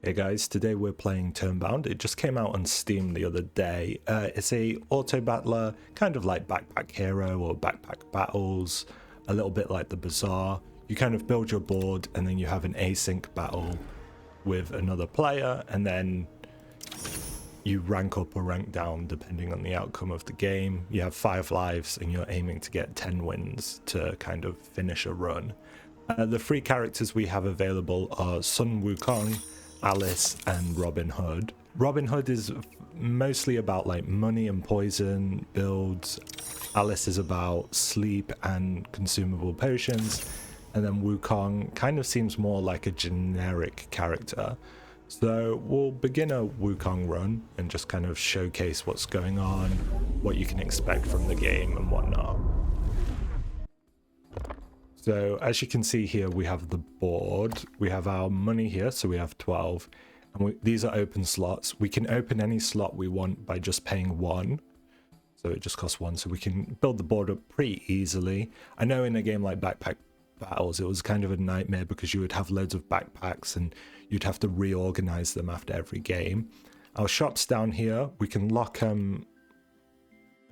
Hey guys, today we're playing Turnbound. It just came out on Steam the other day. It's a auto battler, kind of like Backpack Hero or Backpack Battles, a little bit like the Bazaar. You kind of build your board and then you have an async battle with another player, and then you rank up or rank down depending on the outcome of the game. You have 5 lives and you're aiming to get 10 wins to kind of finish a run. The 3 characters we have available are Sun Wukong, Alice, and Robin Hood. Robin Hood is mostly about like money and poison builds. Alice is about sleep and consumable potions. And then Wukong kind of seems more like a generic character. So we'll begin a Wukong run and just kind of showcase what's going on, what you can expect from the game and whatnot. So as you can see here, we have the board. We have our money here, so we have 12. And these are open slots. We can open any slot we want by just paying 1. So it just costs 1, so we can build the board up pretty easily. I know in a game like Backpack Battles, it was kind of a nightmare because you would have loads of backpacks and you'd have to reorganize them after every game. Our shop's down here. We can lock an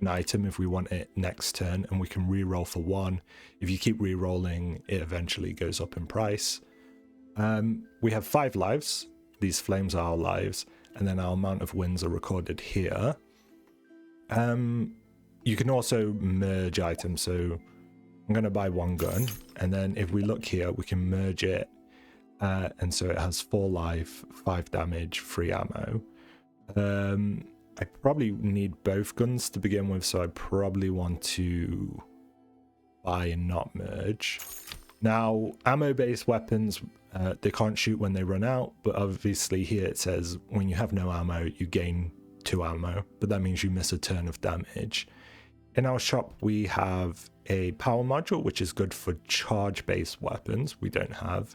item if we want it next turn, and we can re-roll for 1. If you keep re-rolling, it eventually goes up in price. We have 5 lives. These flames are our lives, and then our amount of wins are recorded here. You can also merge items, so I'm going to buy 1 gun, and then if we look here, we can merge it, and so it has 4 life, 5 damage, 3 ammo. I probably need both guns to begin with, so I probably want to buy and not merge. Now, ammo-based weapons, they can't shoot when they run out, but obviously here it says when you have no ammo, you gain 2 ammo, but that means you miss a turn of damage. In our shop, we have a power module, which is good for charge-based weapons. We don't have.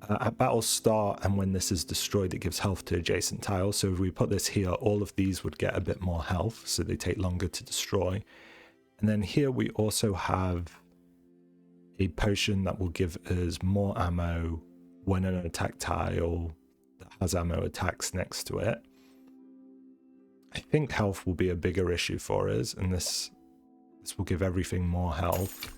At battle start and when this is destroyed, it gives health to adjacent tiles. So if we put this here, all of these would get a bit more health, so they take longer to destroy. And then here we also have a potion that will give us more ammo when an attack tile that has ammo attacks next to it. I think health will be a bigger issue for us, and this will give everything more health.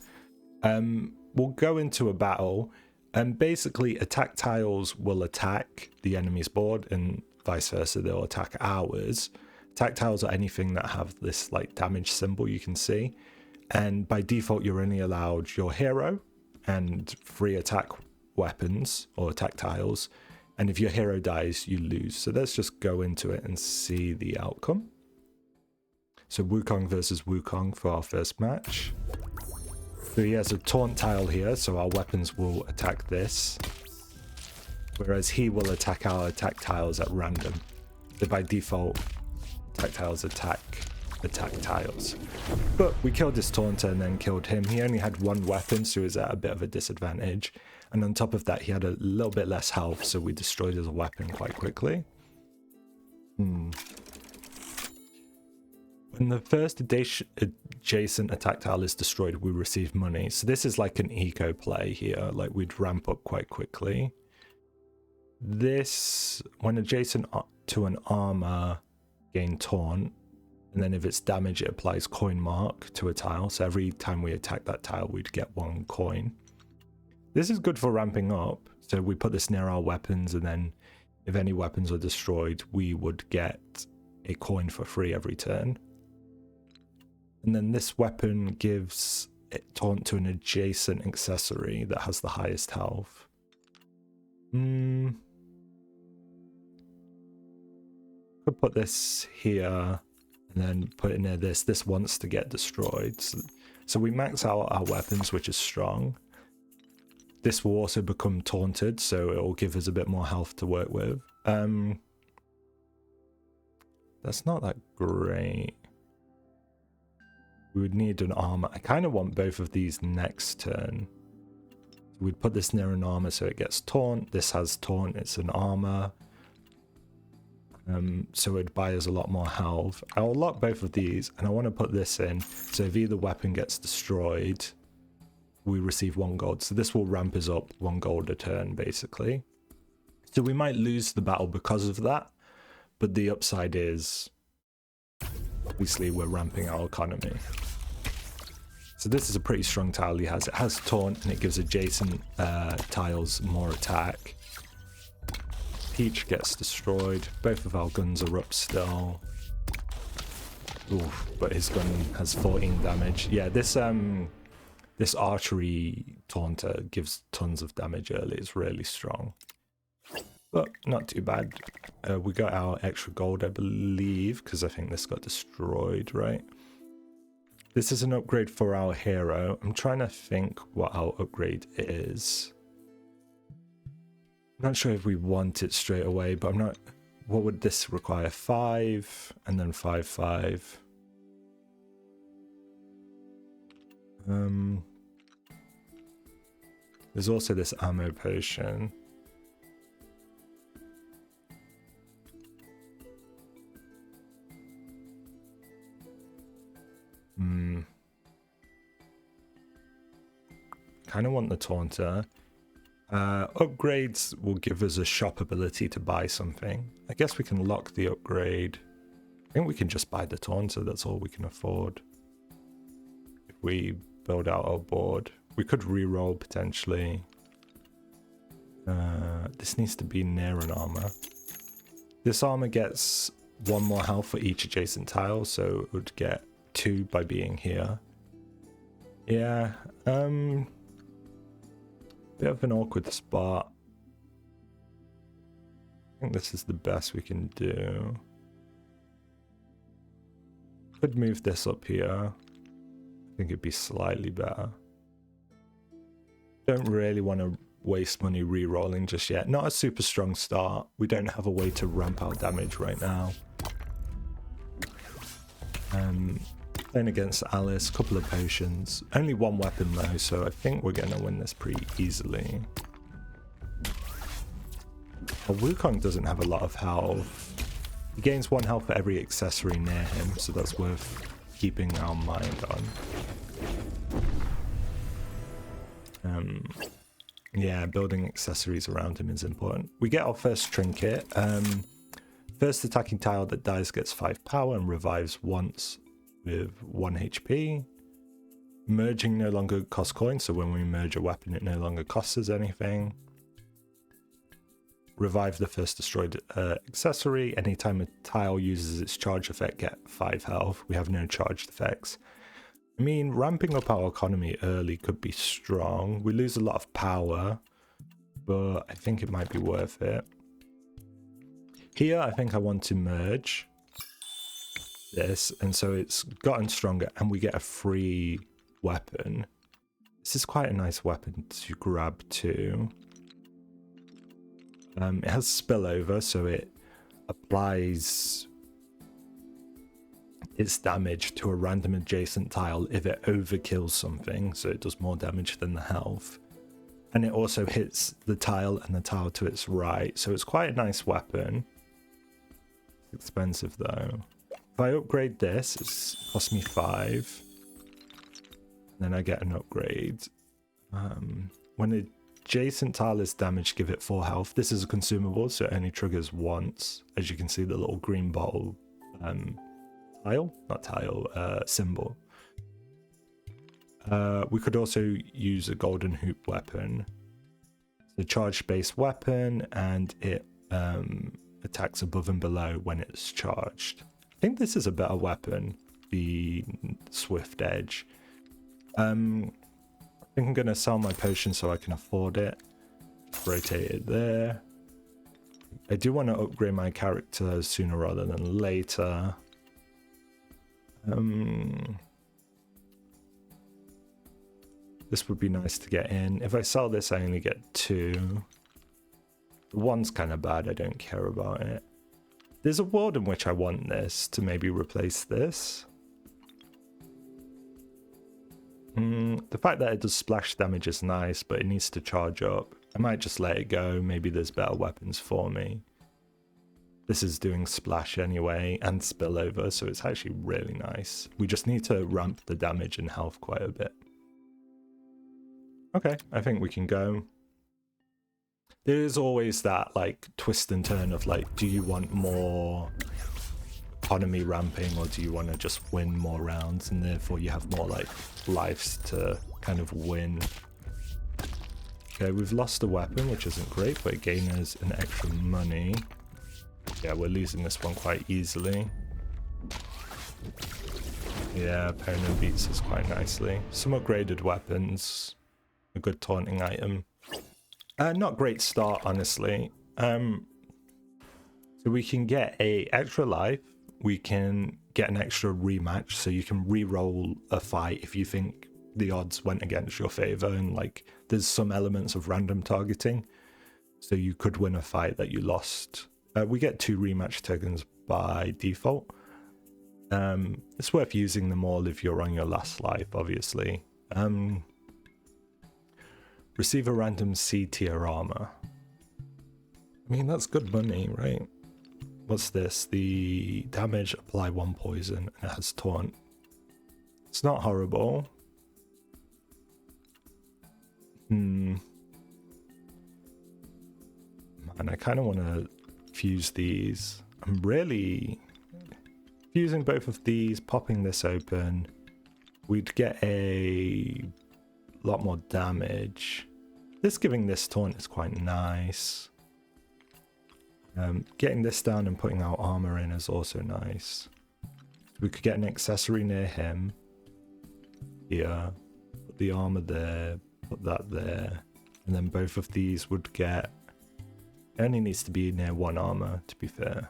We'll go into a battle. And basically, attack tiles will attack the enemy's board, and vice versa, they'll attack ours. Attack tiles are anything that have this like damage symbol you can see. And by default, you're only allowed your hero and 3 attack weapons or attack tiles. And if your hero dies, you lose. So let's just go into it and see the outcome. So Wukong versus Wukong for our first match. So he has a taunt tile here, so our weapons will attack this, whereas he will attack our attack tiles at random. So by default, attack tiles attack tiles. But we killed this taunter and then killed him. He only had 1 weapon, so he was at a bit of a disadvantage. And on top of that, he had a little bit less health, so we destroyed his weapon quite quickly. When the first adjacent attack tile is destroyed, we receive money. So this is like an eco play here, like we'd ramp up quite quickly. This, when adjacent to an armor, gain taunt, and then if it's damaged, it applies coin mark to a tile. So every time we attack that tile, we'd get 1 coin. This is good for ramping up. So we put this near our weapons, and then if any weapons are destroyed, we would get a coin for free every turn. And then this weapon gives it taunt to an adjacent accessory that has the highest health. Could put this here and then put it near this. This wants to get destroyed. So we max out our weapons, which is strong. This will also become taunted, so it will give us a bit more health to work with. That's not that great. We would need an armor. I kind of want both of these next turn. We'd put this near an armor so it gets taunt. This has taunt, it's an armor. So it'd buy us a lot more health. I'll lock both of these, and I want to put this in. So if either weapon gets destroyed, we receive 1 gold. So this will ramp us up 1 gold a turn, basically. So we might lose the battle because of that, but the upside is obviously we're ramping our economy. So this is a pretty strong tile he has. It has taunt and it gives adjacent tiles more attack. Peach gets destroyed. Both of our guns are up still. Oof, but his gun has 14 damage. Yeah, this archery taunter gives tons of damage early. It's really strong. But not too bad. We got our extra gold, I believe, because I think this got destroyed, right? This is an upgrade for our hero. I'm trying to think what our upgrade is. I'm not sure if we want it straight away, but I'm not... What would this require? 5 and then 5, 5. There's also this ammo potion. Kind of want the taunter. Upgrades will give us a shop ability to buy something. I guess we can lock the upgrade. I think we can just buy the taunter. That's all we can afford. If we build out our board, we could re-roll potentially. This needs to be near an armor. This armor gets 1 more health for each adjacent tile, so it would get 2 by being here. Yeah, bit of an awkward spot. I think this is the best we can do. Could move this up here. I think it'd be slightly better. Don't really want to waste money re-rolling just yet. Not a super strong start. We don't have a way to ramp our damage right now. Playing against Alice, couple of potions. Only 1 weapon though, so I think we're going to win this pretty easily. Well, Wukong doesn't have a lot of health. He gains 1 health for every accessory near him, so that's worth keeping our mind on. Yeah, building accessories around him is important. We get our first trinket. First attacking tile that dies gets 5 power and revives once with 1 HP. Merging no longer costs coins, so when we merge a weapon it no longer costs us anything. Revive the first destroyed accessory. Anytime a tile uses its charge effect, get 5 health. We have no charged effects. I mean, ramping up our economy early could be strong. We lose a lot of power, but I think it might be worth it. Here, I think I want to merge this, and so it's gotten stronger, and we get a free weapon. This is quite a nice weapon to grab too. It has spillover, so it applies its damage to a random adjacent tile if it overkills something, so it does more damage than the health. And it also hits the tile and the tile to its right, so it's quite a nice weapon. It's expensive though. If I upgrade this, it costs me 5. Then I get an upgrade. When the adjacent tile is damaged, give it 4 health. This is a consumable, so it only triggers once. As you can see, the little green bottle symbol. We could also use a golden hoop weapon. It's a charge-based weapon, and it attacks above and below when it's charged. I think this is a better weapon, the Swift Edge. I think I'm going to sell my potion so I can afford it. Rotate it there. I do want to upgrade my character sooner rather than later. This would be nice to get in. If I sell this, I only get 2. The 1's kind of bad. I don't care about it. There's a world in which I want this to maybe replace this. The fact that it does splash damage is nice, but it needs to charge up. I might just let it go. Maybe there's better weapons for me. This is doing splash anyway and spillover, so it's actually really nice. We just need to ramp the damage and health quite a bit. Okay, I think we can go. There is always that like twist and turn of like, do you want more economy ramping or do you want to just win more rounds, and therefore you have more like lives to kind of win. Okay, we've lost a weapon, which isn't great, but it gains us an extra money. Yeah, we're losing this one quite easily. Yeah, opponent beats us quite nicely. Some upgraded weapons, a good taunting item. Not great start, honestly. So we can get a extra life. We can get an extra rematch, so you can re-roll a fight if you think the odds went against your favor, and like there's some elements of random targeting, so you could win a fight that you lost. We get 2 rematch tokens by default. It's worth using them all if you're on your last life, obviously. Receive a random C tier armor. I mean, that's good money, right? What's this? The damage, apply 1 poison, and it has taunt. It's not horrible. Man, I kind of want to fuse these. I'm really fusing both of these, popping this open. We'd get a lot more damage. This giving this taunt is quite nice. Getting this down and putting our armor in is also nice. We could get an accessory near him. Here, put the armor there, put that there, and then both of these would get... It only needs to be near 1 armor, to be fair.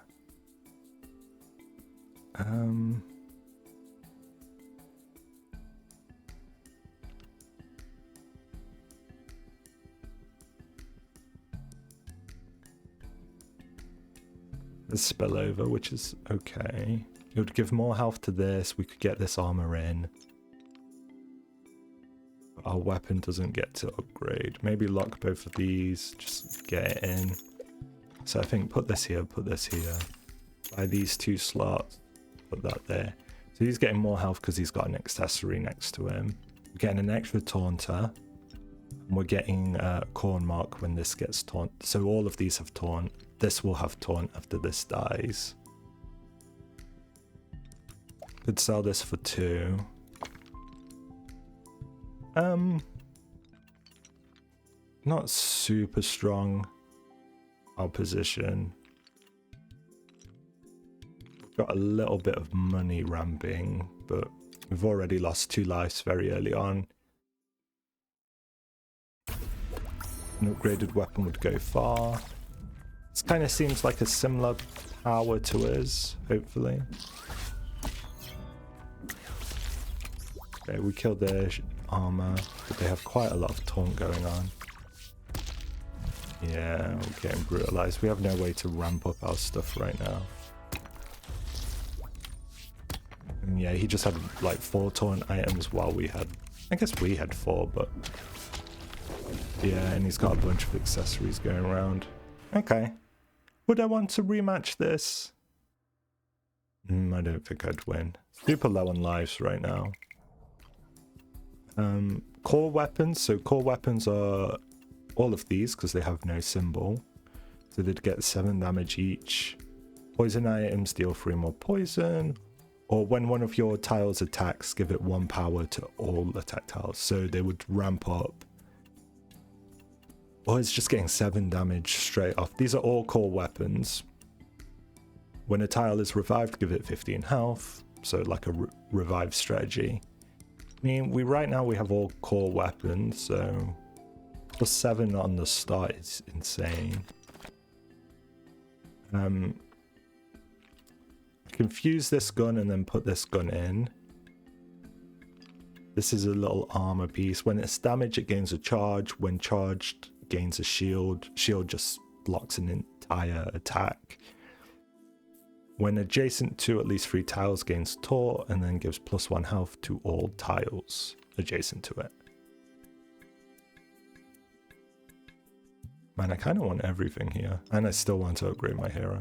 There's spillover, which is okay. It would give more health to this. We could get this armor in. But our weapon doesn't get to upgrade. Maybe lock both of these, just get it in. So I think put this here, buy these 2 slots, put that there. So he's getting more health because he's got an accessory next to him. We're getting an extra taunter. And we're getting corn mark when this gets taunt. So all of these have taunt. This will have taunt after this dies. Could sell this for 2. Not super strong. Our position. Got a little bit of money ramping, but we've already lost 2 lives very early on. An upgraded weapon would go far. This kind of seems like a similar power to us, hopefully. Okay, we killed their armor, but they have quite a lot of taunt going on. Yeah, we're getting brutalized. We have no way to ramp up our stuff right now. And yeah, he just had like 4 taunt items while we had... I guess we had 4, but... Yeah, and he's got a bunch of accessories going around. Okay. Would I want to rematch this? I don't think I'd win. Super low on lives right now. Core weapons. So core weapons are all of these because they have no symbol. So they'd get 7 damage each. Poison items deal 3 more poison. Or when one of your tiles attacks, give it 1 power to all attack tiles. So they would ramp up. Or it's just getting 7 damage straight off. These are all core weapons. When a tile is revived, give it 15 health. So like a revive strategy. I mean, right now we have all core weapons, so plus 7 on the start is insane. I can fuse this gun and then put this gun in. This is a little armor piece. When it's damaged, it gains a charge. When charged, gains a shield. Shield just blocks an entire attack. When adjacent to at least 3 tiles, gains taunt and then gives plus 1 health to all tiles adjacent to it. Man, I kind of want everything here. And I still want to upgrade my hero.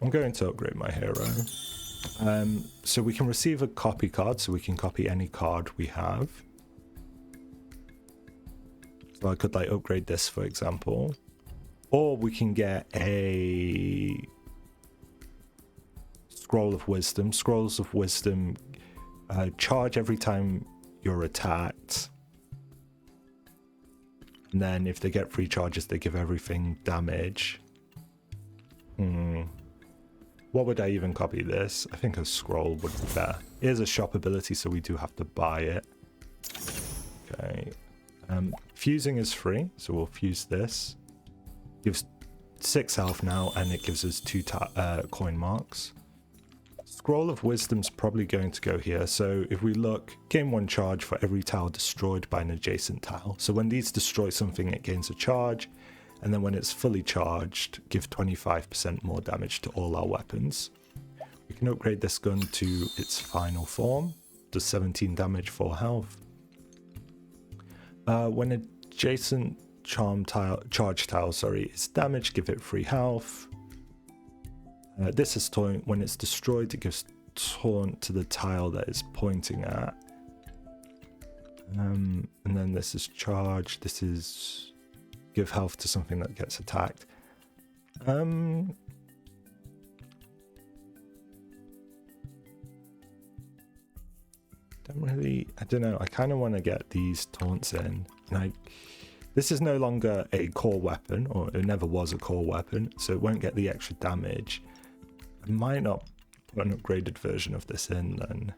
I'm going to upgrade my hero. So we can receive a copy card, so we can copy any card we have. So I could like upgrade this, for example. Or we can get a Scroll of Wisdom. Scrolls of Wisdom charge every time you're attacked. And then if they get free charges, they give everything damage. What would I even copy this? I think a scroll would be better. Here's a shop ability, so we do have to buy it. Okay. Fusing is free, so we'll fuse this. Gives 6 health now, and it gives us 2 coin marks. Scroll of Wisdom's probably going to go here. So if we look, gain 1 charge for every tile destroyed by an adjacent tile. So when these destroy something, it gains a charge. And then when it's fully charged, give 25% more damage to all our weapons. We can upgrade this gun to its final form. Does 17 damage, 4 health. When adjacent charge tile, is damaged, give it 3 health. This is taunt. When it's destroyed, it gives taunt to the tile that it's pointing at. And then this is charge. This is give health to something that gets attacked. Don't really, I don't know. I kind of want to get these taunts in. Like, this is no longer a core weapon, or it never was a core weapon, so it won't get the extra damage. I might not put an upgraded version of this in then.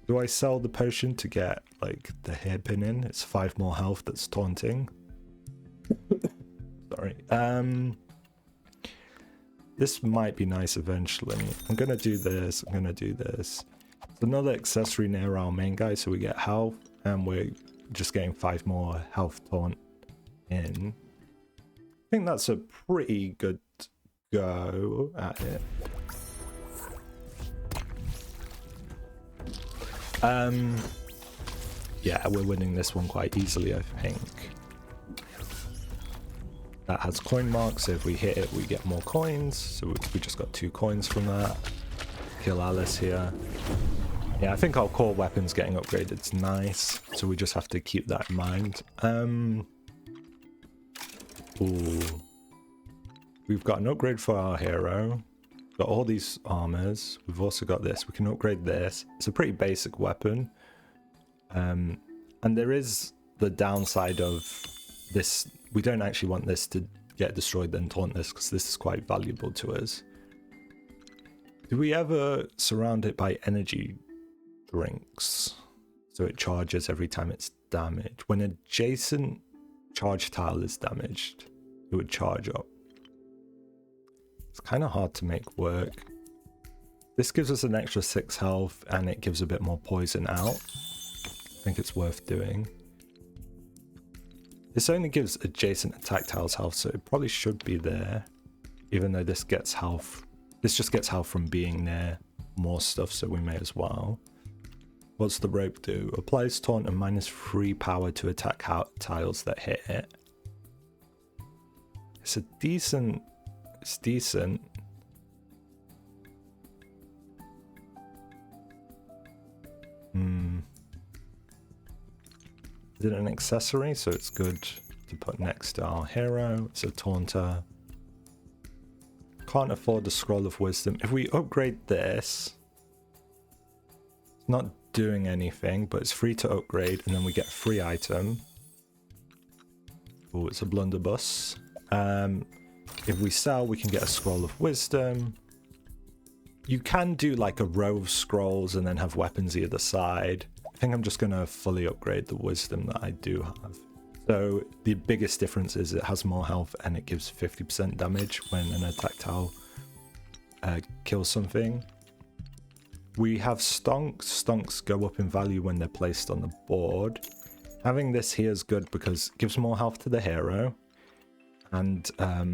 Do I sell the potion to get like the hairpin in? It's 5 more health that's taunting. Sorry. This might be nice eventually. I'm gonna do this. I'm gonna do this. It's another accessory near our main guy, so we get health, and we're just getting 5 more health taunt in. I think that's a pretty good go at it. Yeah, we're winning this one quite easily, I think. That has coin marks, so if we hit it, we get more coins. So we just got 2 coins from that. Kill Alice here. Yeah, I think our core weapon's getting upgraded. It's nice, so we just have to keep that in mind. Ooh. We've got an upgrade for our hero. Got all these armors. We've also got this. We can upgrade this. It's a pretty basic weapon. And there is the downside of this. We don't actually want this to get destroyed, then taunt this, because this is quite valuable to us. Do we ever surround it by energy drinks? So it charges every time it's damaged. When adjacent charge tile is damaged, it would charge up. It's kind of hard to make work. This gives us an extra 6 health, and it gives a bit more poison out. I think it's worth doing. This only gives adjacent attack tiles health, so it probably should be there. Even though this gets health. This just gets health from being near more stuff, so we may as well. What's the rope do? Applies taunt and -3 power to attack tiles that hit it. It's a decent... It's decent. Is it an accessory? So it's good to put next to our hero. It's a taunter. Can't afford the Scroll of Wisdom. If we upgrade this, it's not doing anything, but it's free to upgrade, and then we get a free item. Oh, it's a blunderbuss. If we sell, we can get a Scroll of Wisdom. You can do like a row of scrolls and then have weapons either side. I think I'm just going to fully upgrade the wisdom that I do have. So the biggest difference is it has more health, and it gives 50% damage when an attack tile kills something. We have stonks. Stonks go up in value when they're placed on the board. Having this here is good because it gives more health to the hero. And I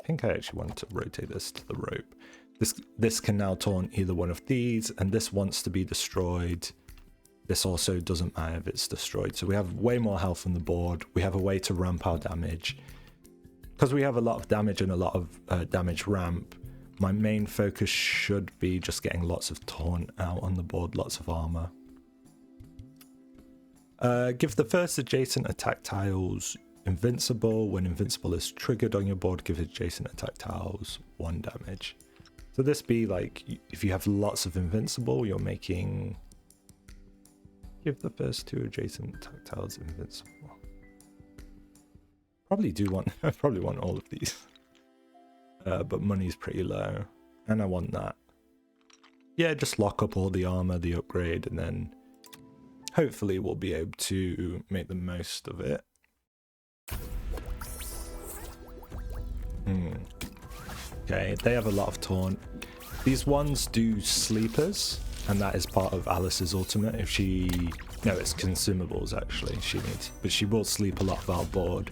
think I actually want to rotate this to the rope. This can now taunt either one of these, and this wants to be destroyed. This also doesn't matter if it's destroyed. So we have way more health on the board. We have a way to ramp our damage. Because we have a lot of damage and a lot of damage ramp, my main focus should be just getting lots of taunt out on the board, lots of armor. Give the first adjacent attack tiles invincible. When invincible is triggered on your board, give adjacent attack tiles 1 damage. So this be like, if you have lots of invincible, you're making... Give the first 2 adjacent attack tiles invincible. Probably do want, I probably want all of these. But money's pretty low. And I want that. Yeah, just lock up all the armor, the upgrade, and then hopefully we'll be able to make the most of it. Okay, they have a lot of taunt. These ones do sleepers, and that is part of Alice's ultimate. If she... No, it's consumables actually she needs. But she will sleep a lot of our board.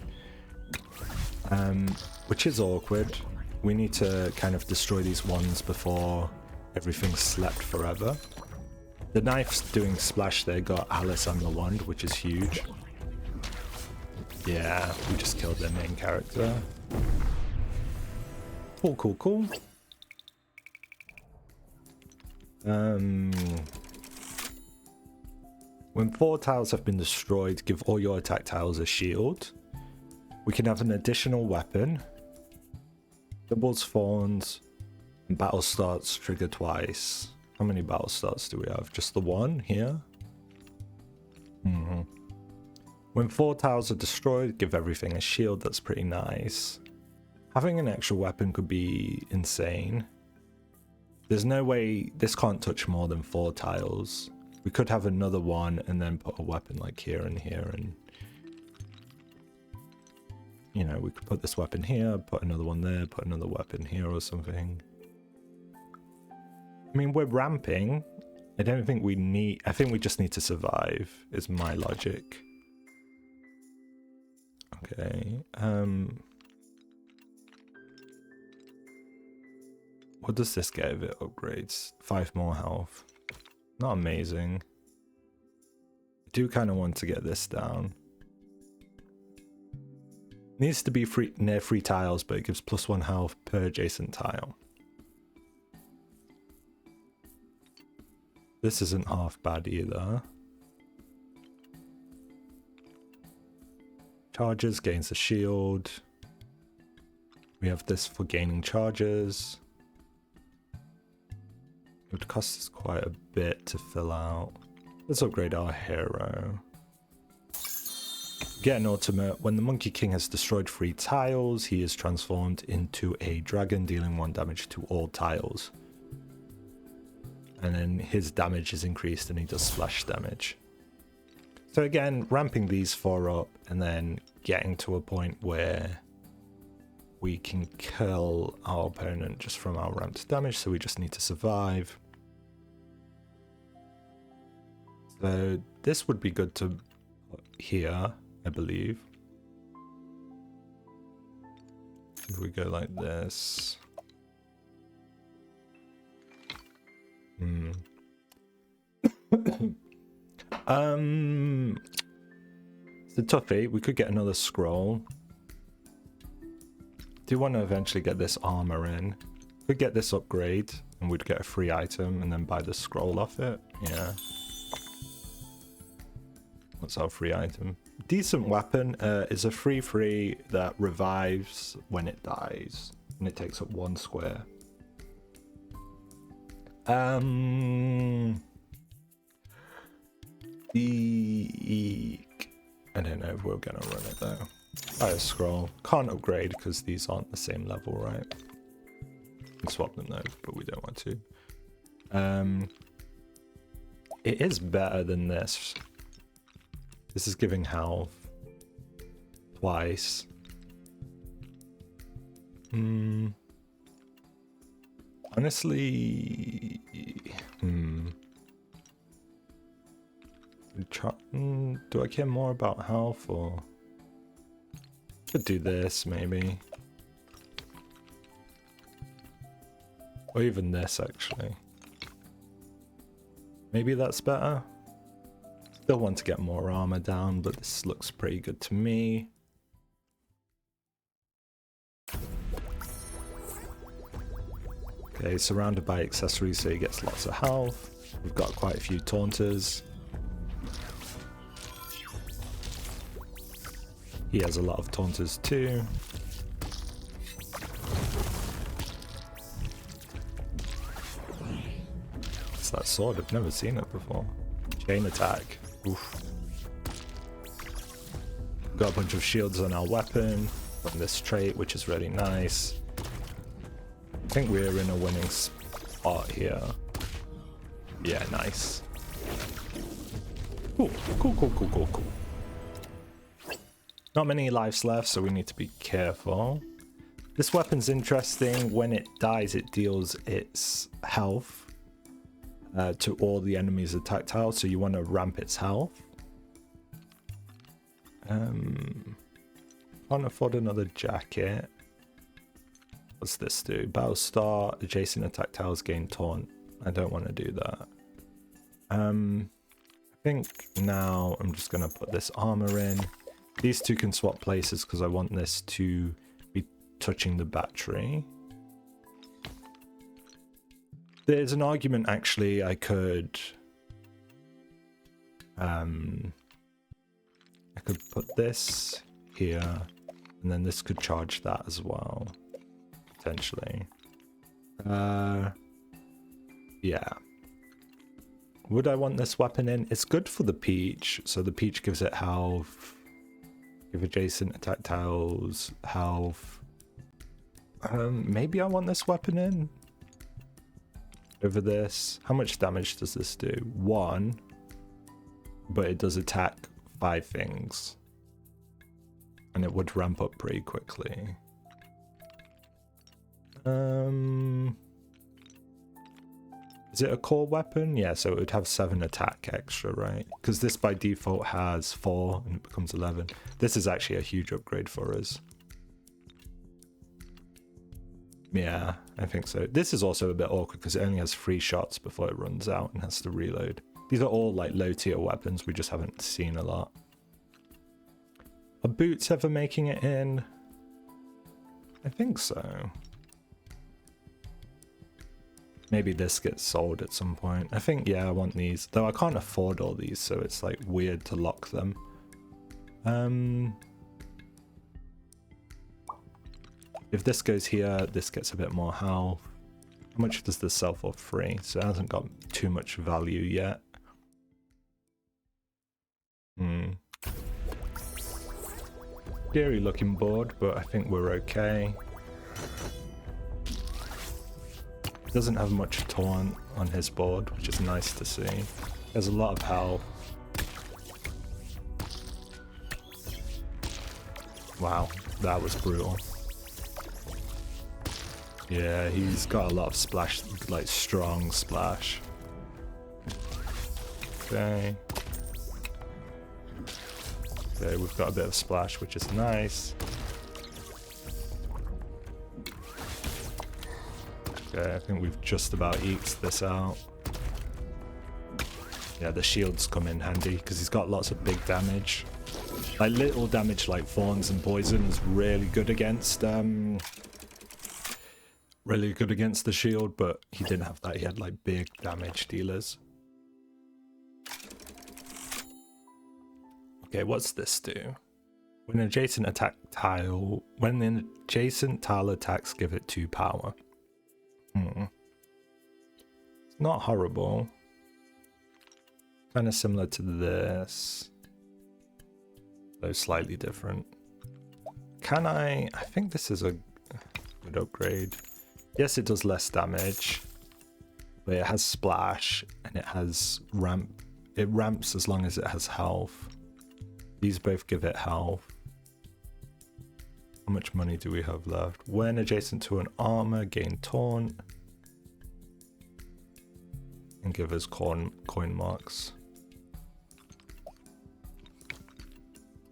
Which is awkward. We need to kind of destroy these ones before everything's slept forever. The knife's doing splash there, got Alice and the wand, which is huge. Yeah, we just killed their main character. Cool, cool, cool. When 4 tiles have been destroyed, give all your attack tiles a shield. We can have an additional weapon. Doubles fawns. And battle starts trigger twice. How many battle starts do we have? Just the one here? When 4 tiles are destroyed, give everything a shield. That's pretty nice. Having an extra weapon could be insane. There's no way this can't touch more than 4 tiles. We could have another one and then put a weapon like here and here, and you know, we could put this weapon here, put another one there, put another weapon here or something. I mean, we're ramping. I don't think we need... I think we just need to survive, is my logic. Okay. What does this get if it upgrades? 5 more health. Not amazing. I do kind of want to get this down. Needs to be near 3 tiles, but it gives +1 health per adjacent tile. This isn't half bad either. Charges, gains a shield. We have this for gaining charges. It would cost us quite a bit to fill out. Let's upgrade our hero. Get an ultimate. When the Monkey King has destroyed 3 tiles, he is transformed into a dragon, dealing 1 damage to all tiles. And then his damage is increased and he does splash damage. So again, ramping these 4 up and then getting to a point where we can kill our opponent just from our ramped damage, so we just need to survive. So this would be good to put here, I believe. If we go like this. It's a toughie. We could get another scroll. Do want to eventually get this armor in. Could get this upgrade and we'd get a free item and then buy the scroll off it. Yeah. What's our free item? Decent weapon is a free that revives when it dies. And it takes up 1 square. I don't know if we're gonna run it though. Buy a scroll. Can't upgrade because these aren't the same level, right? Can swap them though, but we don't want to. It is better than this. This is giving health twice. Honestly, do I care more about health or could do this maybe, or even this actually. Maybe that's better. Still want to get more armor down, but this looks pretty good to me. Okay, surrounded by accessories, so he gets lots of health. We've got quite a few taunters. He has a lot of taunters too. It's that sword, I've never seen it before. Chain attack. Oof. Got a bunch of shields on our weapon from this trait, which is really nice. I think we're in a winning spot here. Yeah, nice. Cool, cool, cool, cool, cool, cool. Not many lives left, so we need to be careful. This weapon's interesting. When it dies, it deals its health to all the enemies' attack tiles, so you want to ramp its health. Can't afford another jacket. What's this do? Battle start, adjacent attack tiles gain taunt. I don't want to do that. I think now I'm just going to put this armor in. These two can swap places because I want this to be touching the battery. There's an argument actually I could put this here and then this could charge that as well, potentially. Yeah. Would I want this weapon in? It's good for the peach, so the peach gives it health. Give adjacent attack tiles health. Maybe I want this weapon in over this. How much damage does this do? 1, but it does attack 5 things, and it would ramp up pretty quickly. Is it a core weapon? Yeah, so it would have 7 attack extra, right? Because this by default has 4 and it becomes 11. This is actually a huge upgrade for us. Yeah, I think so. This is also a bit awkward because it only has 3 shots before it runs out and has to reload. These are all like low tier weapons we just haven't seen a lot. Are boots ever making it in? I think so. Maybe this gets sold at some point. I think, yeah, I want these. Though I can't afford all these, so it's like weird to lock them. If this goes here, this gets a bit more health. How much does this sell for? Free? So it hasn't got too much value yet. Scary looking board, but I think we're okay. Doesn't have much taunt on his board, which is nice to see. There's a lot of health. Wow, that was brutal. Yeah, he's got a lot of splash, like strong splash. Okay. Okay, we've got a bit of splash, which is nice. Okay, I think we've just about eked this out. Yeah, the shields come in handy because he's got lots of big damage. Like little damage like thorns and poison is really good against the shield, but he didn't have that. He had like big damage dealers. Okay, what's this do? When an adjacent tile attacks, give it 2 power. It's not horrible. Kind of similar to this, though slightly different. Can I think this is a good upgrade. Yes, it does less damage, but it has splash and it has ramp. It ramps as long as it has health. These both give it health. How much money do we have left? When adjacent to an armor, gain taunt. And give us coin marks.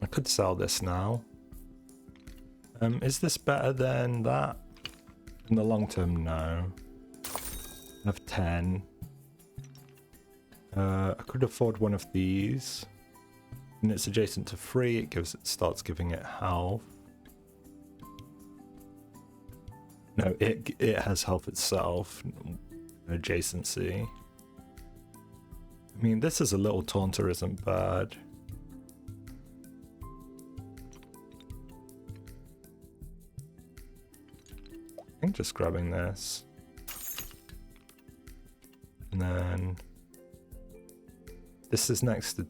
I could sell this now. Is this better than that? In the long term, no. I have 10. I could afford one of these. And it's adjacent to 3, it starts giving it health. No, it has health itself. Adjacency. I mean, this is a little taunter, isn't bad. think just grabbing this. And then this is next to,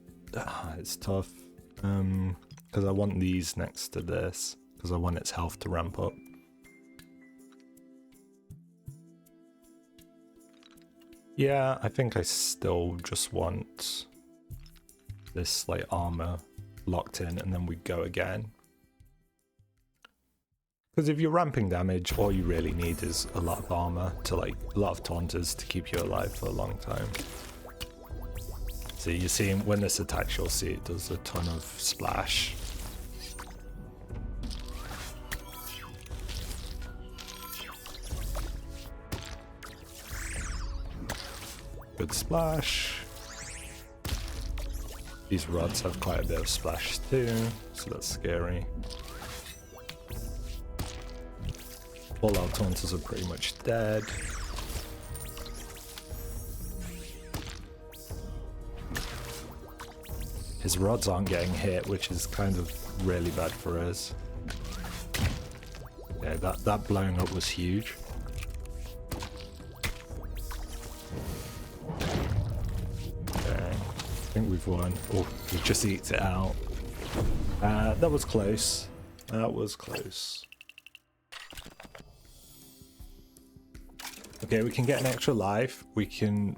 it's tough. Because I want these next to this, because I want its health to ramp up. Yeah, I think I still just want this like armor locked in, and then we go again. Because if you're ramping damage, all you really need is a lot of armor to like a lot of taunters to keep you alive for a long time. So you see when this attacks, you'll see it does a ton of splash. Good splash. These rods have quite a bit of splash too, so that's scary. All our taunters are pretty much dead. His rods aren't getting hit, which is kind of really bad for us. Yeah, that blowing up was huge. Okay, I think we've won. Oh, he just eats it out. That was close. That was close. Okay, we can get an extra life. We can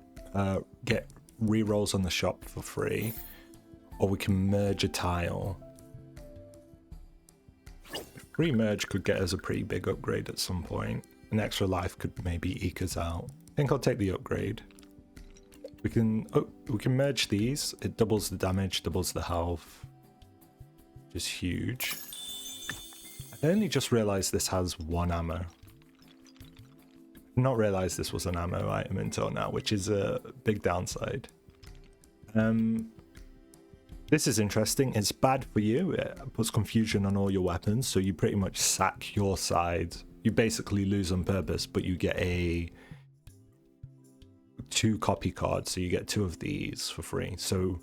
get rerolls on the shop for free. Or we can merge a tile. Free merge could get us a pretty big upgrade at some point. An extra life could maybe eke us out. I think I'll take the upgrade. We can merge these. It doubles the damage, doubles the health. Just huge. I only just realized this has 1 ammo. Not realized this was an ammo item until now, which is a big downside. This is interesting. It's bad for you. It puts confusion on all your weapons, so you pretty much sack your side. You basically lose on purpose, but you get a 2 copy card, so you get 2 of these for free. So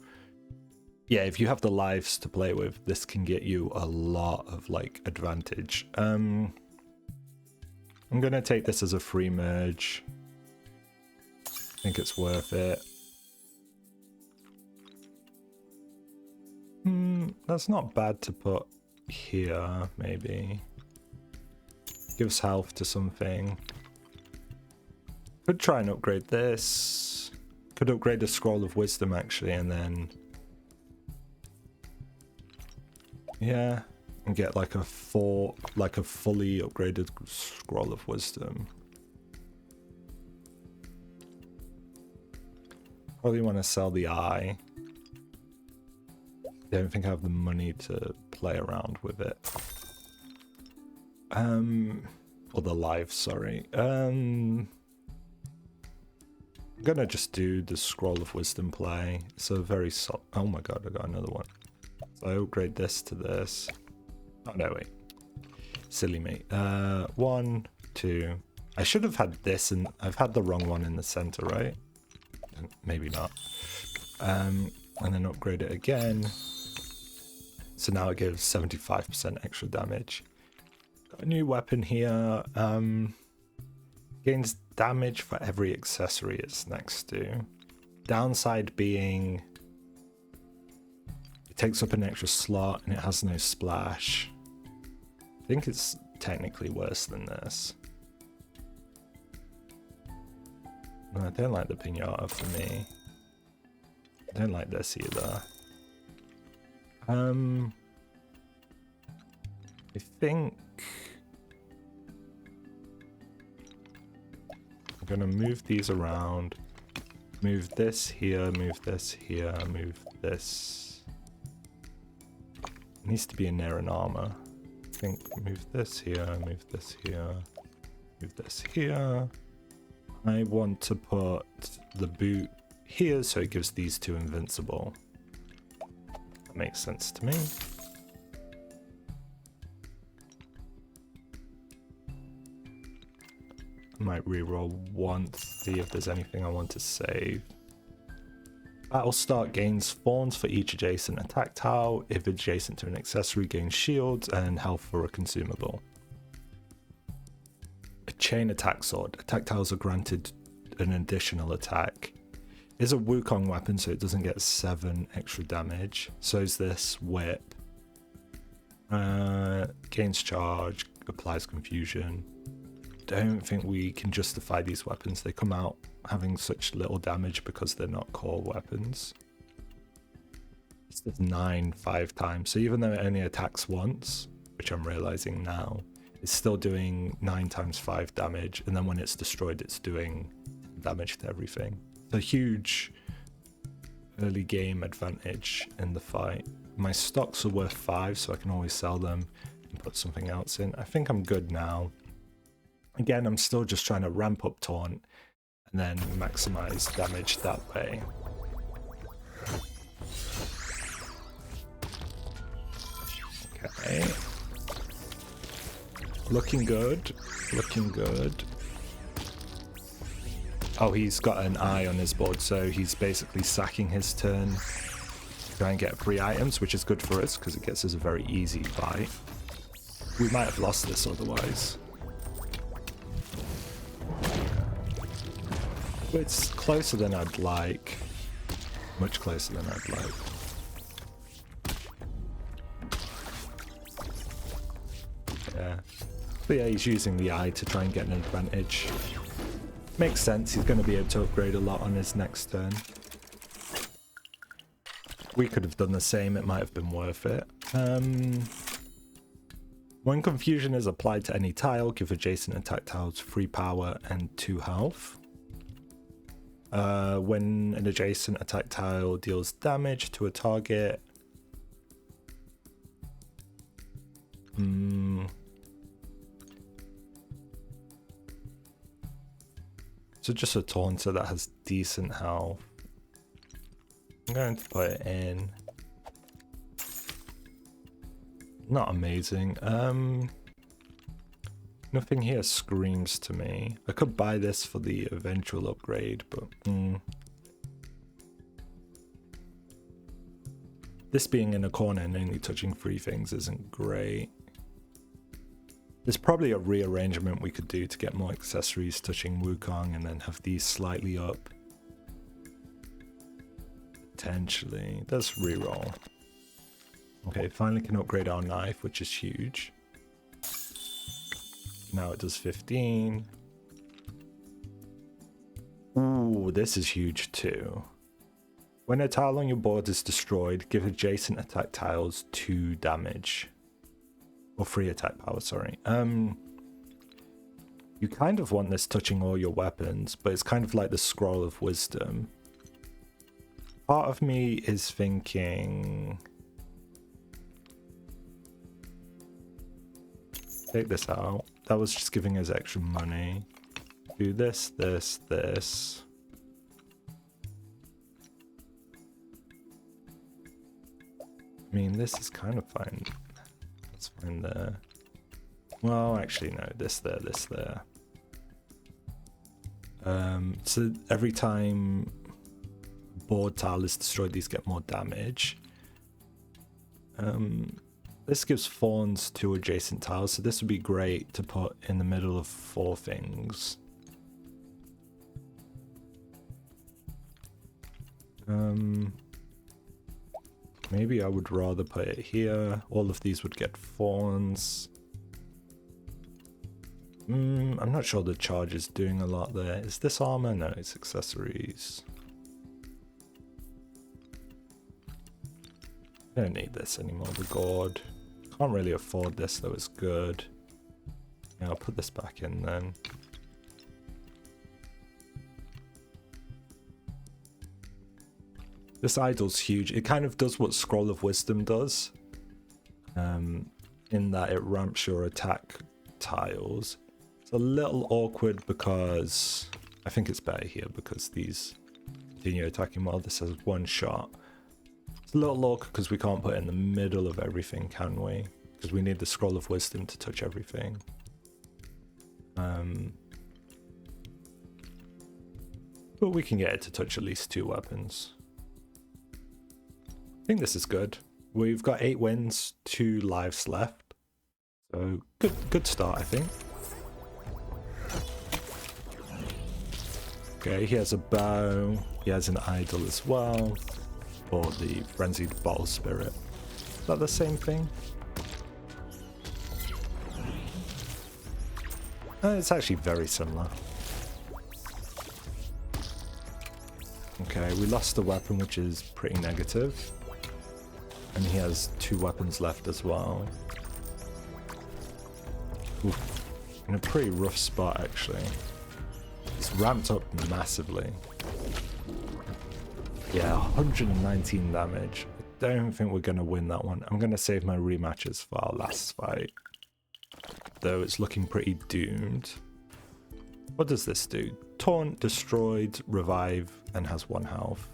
yeah, if you have the lives to play with, this can get you a lot of like advantage. I'm gonna take this as a free merge. I think it's worth it. That's not bad to put here, maybe. Gives health to something. Could try and upgrade this. Could upgrade the Scroll of Wisdom actually, and then yeah, and get like a fully upgraded Scroll of Wisdom. Probably want to sell the eye. I don't think I have the money to play around with it. Or the life, sorry. I'm gonna just do the Scroll of Wisdom play. It's a very oh my god, I got another one. So I upgrade this to this. Oh no, wait. Silly me. 1, 2. I should have had this, and I've had the wrong one in the center, right? Maybe not. And then upgrade it again. So now it gives 75% extra damage. Got a new weapon here. Gains damage for every accessory it's next to. Downside being it takes up an extra slot and it has no splash. I think it's technically worse than this. No, I don't like the pinata for me. I don't like this either. I think I'm gonna move these around. Move this here, move this here, move this. It needs to be in there in armor. I think move this here, move this here, move this here. I want to put the boot here so it gives these 2 invincible. That makes sense to me. I might reroll once, see if there's anything I want to save. Battle start gains spawns for each adjacent attack tile. If adjacent to an accessory, gains shields and health for a consumable. chain attack sword. Attack tiles are granted an additional attack. It's a Wukong weapon, so it doesn't get 7 extra damage. So is this whip. Gains charge, applies confusion. Don't think we can justify these weapons. They come out having such little damage because they're not core weapons. It's 9 5 times. So even though it only attacks once, which I'm realizing now, it's still doing 9 times 5 damage, and then when it's destroyed, it's doing damage to everything. It's a huge early game advantage in the fight. My stocks are worth 5, so I can always sell them and put something else in. I think I'm good now. Again, I'm still just trying to ramp up taunt and then maximize damage that way. Okay. Looking good. Looking good. Oh, he's got an eye on his board, so he's basically sacking his turn to try and get free items, which is good for us because it gets us a very easy fight. We might have lost this otherwise. It's closer than I'd like. Much closer than I'd like. Yeah. But yeah, he's using the eye to try and get an advantage. Makes sense, he's going to be able to upgrade a lot on his next turn. We could have done the same, it might have been worth it. When confusion is applied to any tile, give adjacent attack tiles 3 power and 2 health. When an adjacent attack tile deals damage to a target, so just a taunter that has decent health. I'm going to put it in. Not amazing. Nothing here screams to me. I could buy this for the eventual upgrade, but this being in a corner and only touching 3 things isn't great. There's probably a rearrangement we could do to get more accessories touching Wukong and then have these slightly up. Potentially. Let's reroll. Okay, finally can upgrade our knife, which is huge. Now it does 15. Ooh, this is huge too. When a tile on your board is destroyed, give adjacent attack tiles 2 damage. Or 3 attack power, sorry. You kind of want this touching all your weapons, but it's kind of like the Scroll of Wisdom. Part of me is thinking... take this out. That was just giving us extra money. Do this, this, this. I mean, this is kind of fine. That's fine there. Well, actually, no. This there, this there. So every time board tile is destroyed, these get more damage. This gives thorns to adjacent tiles, so this would be great to put in the middle of 4 things. Maybe I would rather put it here. All of these would get thorns. I'm not sure the charge is doing a lot there. Is this armor? No, it's accessories. I don't need this anymore, the gourd. Can't really afford this, though it's good. Yeah, I'll put this back in then. This idol's huge. It kind of does what Scroll of Wisdom does. In that it ramps your attack tiles. It's a little awkward because... I think it's better here because these continue attacking while this has 1 shot. It's a little awkward because we can't put it in the middle of everything, can we? Because we need the Scroll of Wisdom to touch everything. But we can get it to touch at least 2 weapons. I think this is good. We've got 8 wins, 2 lives left. So good start, I think. Okay, he has a bow. He has an idol as well. Or the frenzied bottle spirit. Is that the same thing? It's actually very similar. Okay, we lost the weapon, which is pretty negative. And he has 2 weapons left as well. Oof. In a pretty rough spot, actually. It's ramped up massively. Yeah, 119 damage. I don't think we're going to win that one. I'm going to save my rematches for our last fight. Though it's looking pretty doomed. What does this do? Taunt, destroyed, revive, and has 1 health.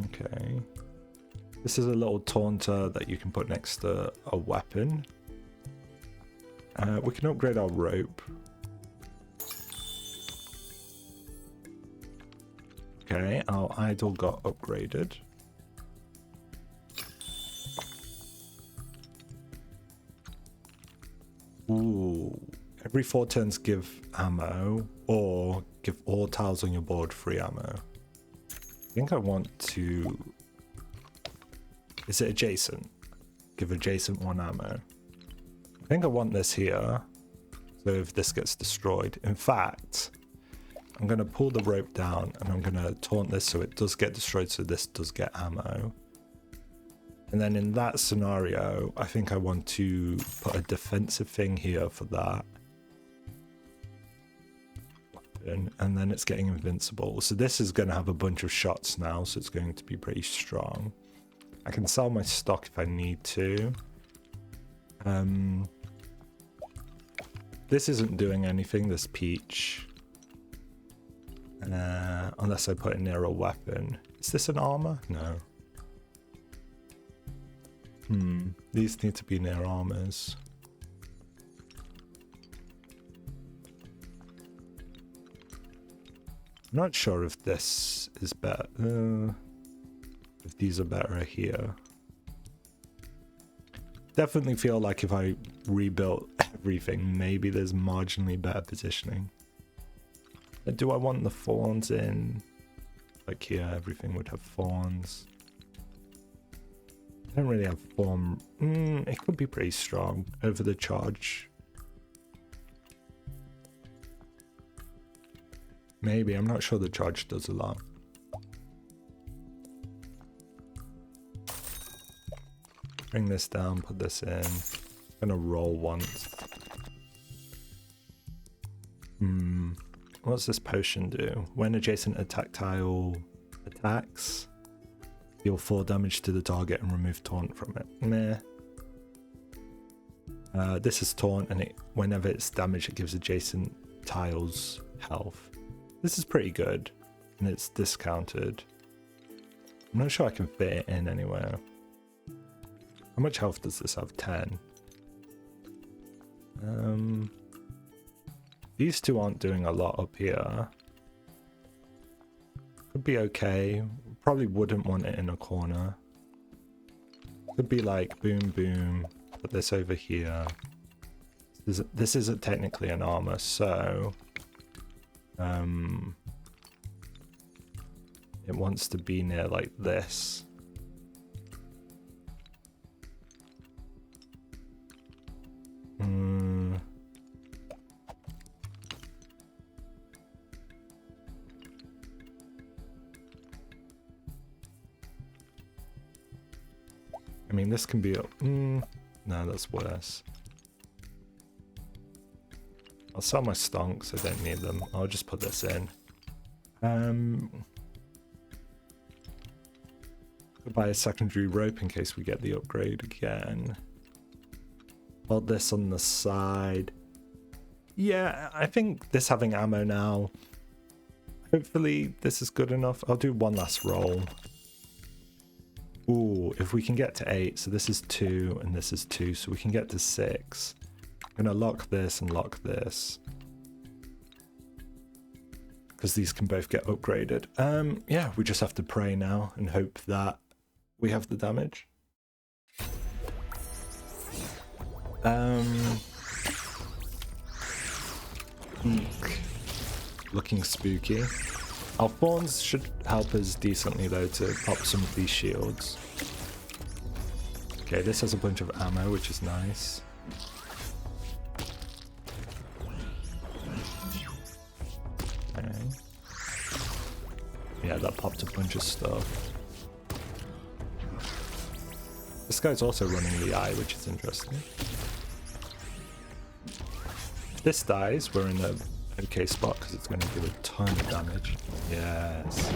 Okay. This is a little taunter that you can put next to a weapon. We can upgrade our rope. Okay, our idol got upgraded. Ooh. Every 4 turns give ammo, or give all tiles on your board free ammo. I think I want to... Is it adjacent? Give adjacent 1 ammo. I think I want this here, so if this gets destroyed. In fact, I'm going to pull the rope down and I'm going to taunt this so it does get destroyed, so this does get ammo. And then in that scenario, I think I want to put a defensive thing here for that. And then it's getting invincible. So this is going to have a bunch of shots now, so it's going to be pretty strong. I can sell my stock if I need to. This isn't doing anything, this peach. Unless I put it near a weapon. Is this an armor? No. These need to be near armors. I'm not sure if this is better. If these are better here. Definitely feel like if I rebuilt everything, maybe there's marginally better positioning. Do I want the fawns in? Like here, everything would have fawns. I don't really have fawn. It could be pretty strong over the charge. Maybe, I'm not sure the charge does a lot. Bring this down, put this in. I'm gonna roll once. What's this potion do? When adjacent attack tile attacks, deal 4 damage to the target and remove taunt from it. Meh. This is taunt, and whenever it's damaged, it gives adjacent tiles health. This is pretty good, and it's discounted. I'm not sure I can fit it in anywhere. How much health does this have? 10. These 2 aren't doing a lot up here. Could be okay. Probably wouldn't want it in a corner. Could be like boom boom. Put this over here. This isn't technically an armor, so it wants to be near like this. I mean, this can be up. No, that's worse. I'll sell my stonks. I don't need them. I'll just put this in. Could buy a secondary rope in case we get the upgrade again. Hold this on the side. Yeah, I think this having ammo now. Hopefully this is good enough. I'll do one last roll. Ooh, if we can get to 8, so this is 2 and this is 2, so we can get to 6. I'm gonna lock this and lock this, because these can both get upgraded. Yeah, we just have to pray now and hope that we have the damage. looking spooky. Our thorns should help us decently though to pop some of these shields. Okay, this has a bunch of ammo, which is nice. Okay. Yeah, that popped a bunch of stuff. This guy's also running the eye, which is interesting. If this dies, we're in a okay spot because it's going to do a ton of damage. Yes.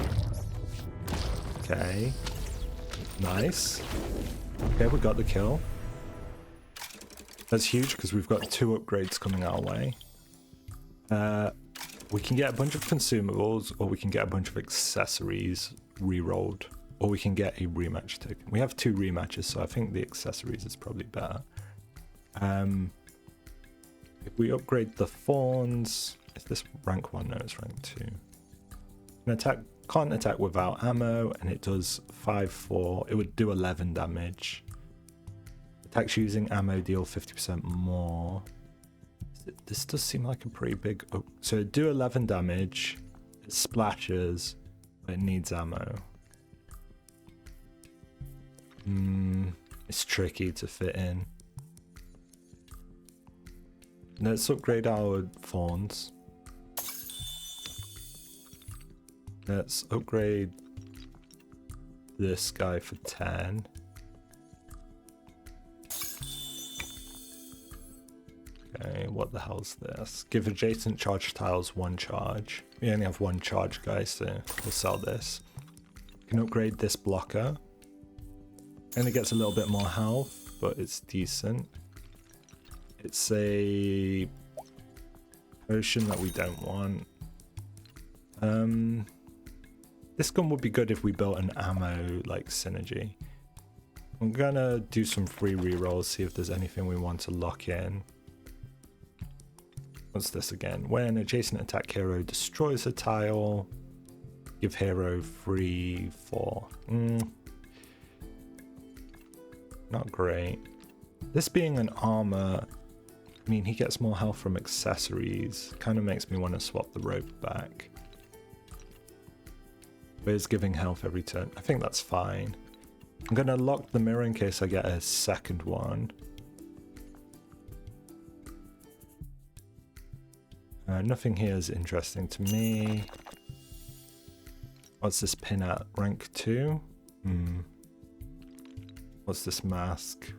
Okay. Nice. Okay, we got the kill. That's huge because we've got 2 upgrades coming our way. We can get a bunch of consumables, or we can get a bunch of accessories re-rolled, or we can get a rematch token. We have 2 rematches, so I think the accessories is probably better. If we upgrade the fawns, is this rank 1? No, it's rank 2. Can't attack without ammo, and it does 5-4. It would do 11 damage. Attacks using ammo deal 50% more. This does seem like a pretty big... Oh, so it do 11 damage. It splashes, but it needs ammo. It's tricky to fit in. Let's upgrade our fawns. Let's upgrade this guy for 10. Okay, what the hell's this? Give adjacent charge tiles 1 charge. We only have 1 charge, guys, so we'll sell this. We can upgrade this blocker. Only gets a little bit more health, but it's decent. It's a potion that we don't want. This gun would be good if we built an ammo like synergy. I'm gonna do some free rerolls, see if there's anything we want to lock in. What's this again? When adjacent attack hero destroys a tile, give hero free 4. Not great. This being an armor, I mean, he gets more health from accessories. Kind of makes me want to swap the rope back. But it's giving health every turn. I think that's fine. I'm going to lock the mirror in case I get a second one. Nothing here is interesting to me. What's this pin at? Rank 2? What's this mask?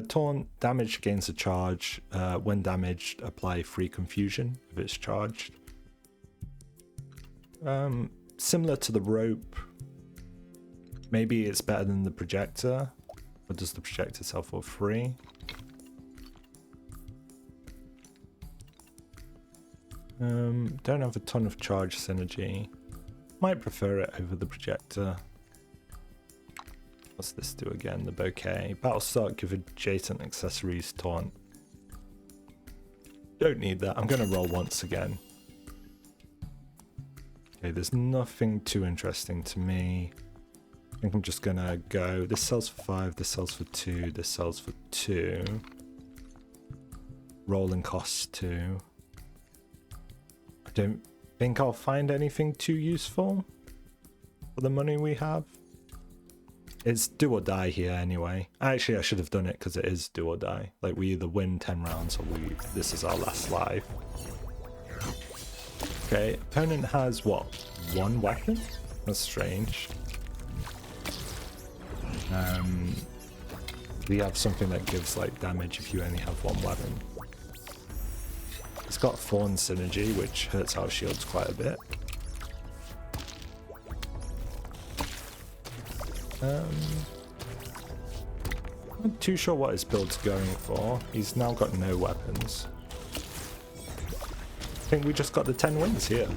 Taunt, damage gains a charge. When damaged, apply free confusion if it's charged. Similar to the rope. Maybe it's better than the projector. Or does the projector sell for free? Don't have a ton of charge synergy. Might prefer it over the projector. What's this do again? The bouquet. Battlestar, give adjacent accessories taunt. Don't need that. I'm going to roll once again. Okay, there's nothing too interesting to me. I think I'm just going to go. This sells for 5, this sells for 2, this sells for 2. Rolling costs 2. I don't think I'll find anything too useful for the money we have. It's do or die here anyway. Actually, I should have done it because it is do or die. Like, we either win 10 rounds or this is our last life. Okay, opponent has what? 1 weapon? That's strange. We have something that gives like damage if you only have 1 weapon. It's got Thorn synergy, which hurts our shields quite a bit. I'm not too sure what his build's going for. He's now got no weapons. I think we just got the 10 wins here.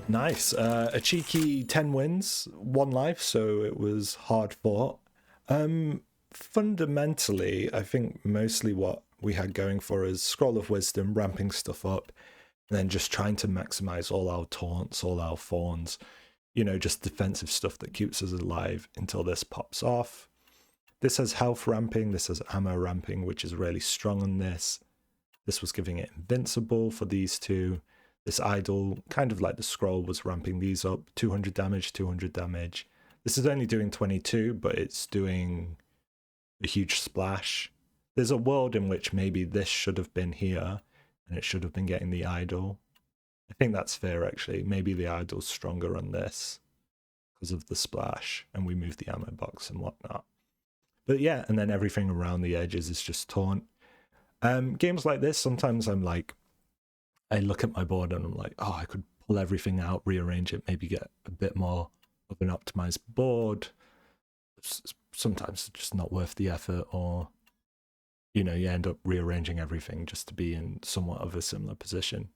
Nice. A cheeky 10 wins, 1 life, so it was hard fought. Fundamentally, I think mostly what we had going for is Scroll of Wisdom, ramping stuff up, and then just trying to maximize all our taunts, all our fawns, you know, just defensive stuff that keeps us alive until this pops off. This has health ramping, this has ammo ramping, which is really strong on this. This was giving it invincible for these two. This idol, kind of like the scroll, was ramping these up. 200 damage, 200 damage. This is only doing 22, but it's doing a huge splash. There's a world in which maybe this should have been here, and it should have been getting the idol. I think that's fair, actually. Maybe the idol's stronger on this because of the splash, and we move the ammo box and whatnot. But yeah, and then everything around the edges is just taunt. Games like this, sometimes I'm like, I look at my board and I'm like, oh, I could pull everything out, rearrange it, maybe get a bit more of an optimized board. Sometimes it's just not worth the effort, or, you know, you end up rearranging everything just to be in somewhat of a similar position.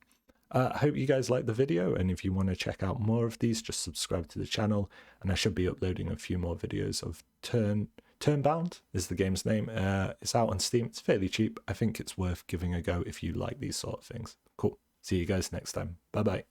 I hope you guys liked the video, and if you want to check out more of these, just subscribe to the channel, and I should be uploading a few more videos of Turnbound is the game's name. It's out on Steam. It's fairly cheap. I think it's worth giving a go if you like these sort of things. Cool. See you guys next time. Bye bye.